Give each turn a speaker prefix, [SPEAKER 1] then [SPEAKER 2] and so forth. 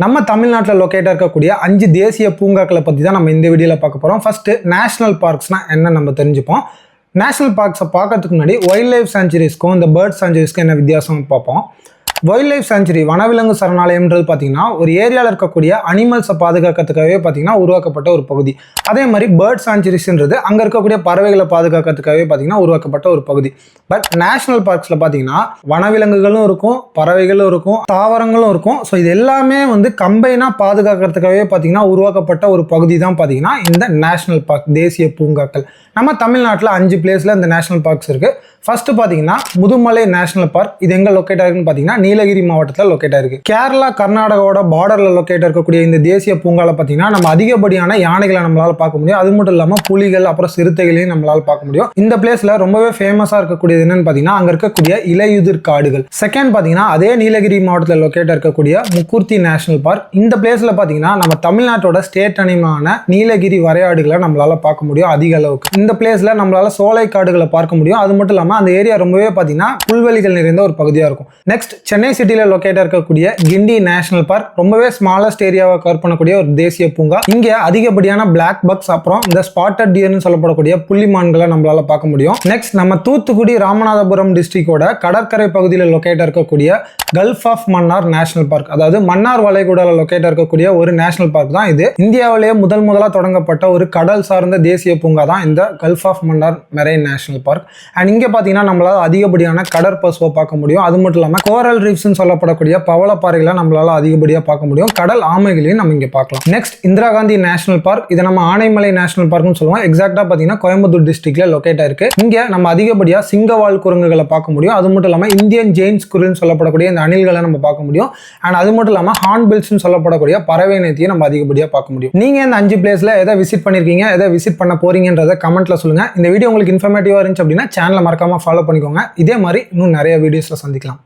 [SPEAKER 1] நம்ம தமிழ்நாட்டில் லொக்கேட்டாக இருக்கக்கூடிய 5 தேசிய பூங்காக்களை பற்றி தான் நம்ம இந்த வீடியோவில் பார்க்க போகிறோம். ஃபர்ஸ்ட் நேஷனல் பார்க்ஸ்னா என்ன நம்ம தெரிஞ்சுப்போம். நேஷனல் பார்க்ஸை பார்க்கறதுக்கு முன்னாடி வைல்ட் லைஃப் சாங்சுரிஸ்க்கும் இந்த பேர்ட் சாங்சுரிஸ்க்கும் என்ன வித்தியாசம் பார்ப்போம். வைல்ட் லைஃப் சாங்சுரி வனவிலங்கு சரணாலயம்ன்றது பார்த்தீங்கன்னா ஒரு ஏரியாவில் இருக்கக்கூடிய அனிமல்ஸை பாதுகாக்கிறதுக்காகவே பார்த்தீங்கன்னா உருவாக்கப்பட்ட ஒரு பகுதி. அதே மாதிரி பேர்ட் சாங்சுரிஸ்ன்றது அங்கே இருக்கக்கூடிய பறவைகளை பாதுகாக்கிறதுக்காகவே பார்த்தீங்கன்னா உருவாக்கப்பட்ட ஒரு பகுதி. பட் நேஷனல் பார்க்ஸில் பார்த்தீங்கன்னா வனவிலங்குகளும் இருக்கும், பறவைகளும் இருக்கும், தாவரங்களும் இருக்கும். ஸோ இது எல்லாமே கம்பைனாக பாதுகாக்கிறதுக்காகவே பார்த்தீங்கன்னா உருவாக்கப்பட்ட ஒரு பகுதி தான் பார்த்தீங்கன்னா இந்த நேஷனல் பார்க், தேசிய பூங்காக்கள். நம்ம தமிழ்நாட்டில் 5 பிளேஸில் இந்த நேஷனல் பார்க்ஸ் இருக்குது. ஃபர்ஸ்ட் பார்த்தீங்கன்னா முதுமலை நேஷனல் பார்க். இது எங்கே லொக்கேட் ஆயிருக்குன்னு பார்த்தீங்கன்னா நீலகிரி மாவட்டத்தில் லொக்கேட் ஆயிருக்கு. கேரளா கர்நாடகாவோட பார்டரில் லொக்கேட் இருக்கக்கூடிய இந்த தேசிய பூங்காவில் பார்த்தீங்கன்னா நம்ம அதிகப்படியான யானைகளை நம்மளால பார்க்க முடியும். அது மட்டும் இல்லாமல் புலிகள் அப்புறம் சிறுத்தைகளையும் நம்மளால பார்க்க முடியும். இந்த பிளேஸில் ரொம்பவே ஃபேமஸாக இருக்கக்கூடியது என்னன்னு பார்த்தீங்கன்னா அங்கே இருக்கக்கூடிய இலையுதிர் காடுகள். செகண்ட் பார்த்தீங்கன்னா அதே நீலகிரி மாவட்டத்தில் லொக்கேட் இருக்கக்கூடிய முக்கூர்த்தி நேஷனல் பார்க். இந்த பிளேஸில் பார்த்தீங்கன்னா நம்ம தமிழ்நாட்டோட ஸ்டேட் அனிமலான நீலகிரி வரையாடுகளை நம்மளால பார்க்க முடியும் அதிக அளவுக்கு. இந்த பிளேஸில் நம்மளால சோலை காடுகளை பார்க்க முடியும். அது மட்டும் இல்லாமல் அந்த ஏரியா ரொம்பவே பார்த்தீங்கன்னா புல்வெளிகள் நிறைந்த ஒரு பகுதியாக இருக்கும். நெக்ஸ்ட் சென்னை சிட்டியில் லொக்கேட்டாக இருக்கக்கூடிய கிண்டி நேஷனல் பார்க் ரொம்பவே ஸ்மாலஸ்ட் ஏரியாவை கவர் பண்ணக்கூடிய ஒரு தேசிய பூங்கா. இங்கே அதிகப்படியான பிளாக் பக்ஸ் அப்புறம் இந்த ஸ்பாட்டட் டியர்னு சொல்லப்படக்கூடிய புள்ளிமான்களை நம்மளால பார்க்க முடியும். நெக்ஸ்ட் நம்ம தூத்துக்குடி ராமநாதபுரம் டிஸ்ட்ரிக்டோட கடற்கரை பகுதியில் லொக்கேட்டாக இருக்கக்கூடிய gulf of Mannar national park, அதாவது மன்னார் வளைகுடாவில் லொக்கேட்டாக இருக்கக்கூடிய ஒரு நேஷனல் பார்க் தான் இது. இந்தியாவிலேயே முதலாக தொடங்கப்பட்ட ஒரு கடல் சார்ந்த தேசிய பூங்கா தான் இந்த gulf of Mannar marine national park. And இங்கே பார்த்தீங்கன்னா நம்மளால அதிகப்படியான கடற்பசுவை பார்க்க முடியும். அது மட்டும் இல்லாமல் கோரல் ரீஃப்ஸ்னு சொல்லப்படக்கூடிய பவளப்பாறைகளை நம்மளால அதிகப்படியாக பார்க்க முடியும். கடல் ஆமைகளையும் நம்ம இங்கே பார்க்கலாம். Next Indira Gandhi national park. இதை நம்ம ஆனைமலை நேஷனல் பார்க்னு சொல்லுவோம். எக்ஸாக்டா பார்த்தீங்கன்னா கோயம்புத்தூர் டிஸ்ட்ரிக்ட்ல லொக்கேட் ஆயிருக்கு. இங்கே நம்ம அதிகப்படியாக சிங்கவால் குரங்குகளை பார்க்க முடியும். அது மட்டும் இல்லாமல் இந்தியன் ஜெயின் ஸ்குரில்னு சொல்லப்படக்கூடிய இந்த அணில்களை நம்ம பார்க்க முடியும். அண்ட் அது மட்டும் இல்லாமல் ஹார்ன்பில்ஸ்னு சொல்லப்படக்கூடிய பறவை இனத்தையும் நம்ம அதிகப்படியாக பார்க்க முடியும். நீங்க இந்த 5 பிளேஸ்ல எதை விசிட் பண்ணிருக்கீங்க, எதை விசிட் பண்ண போறீங்கன்றத கமெண்ட்ல சொல்லுங்க. இந்த வீடியோ உங்களுக்கு இன்ஃபர்மேட்டிவா இருந்துச்சு அப்படின்னா சேனலை மறக்காம ஃபாலோ பண்ணிக்கோங்க. இதே மாதிரி இன்னும் நிறைய வீடியோஸ்ல சந்திக்கலாம்.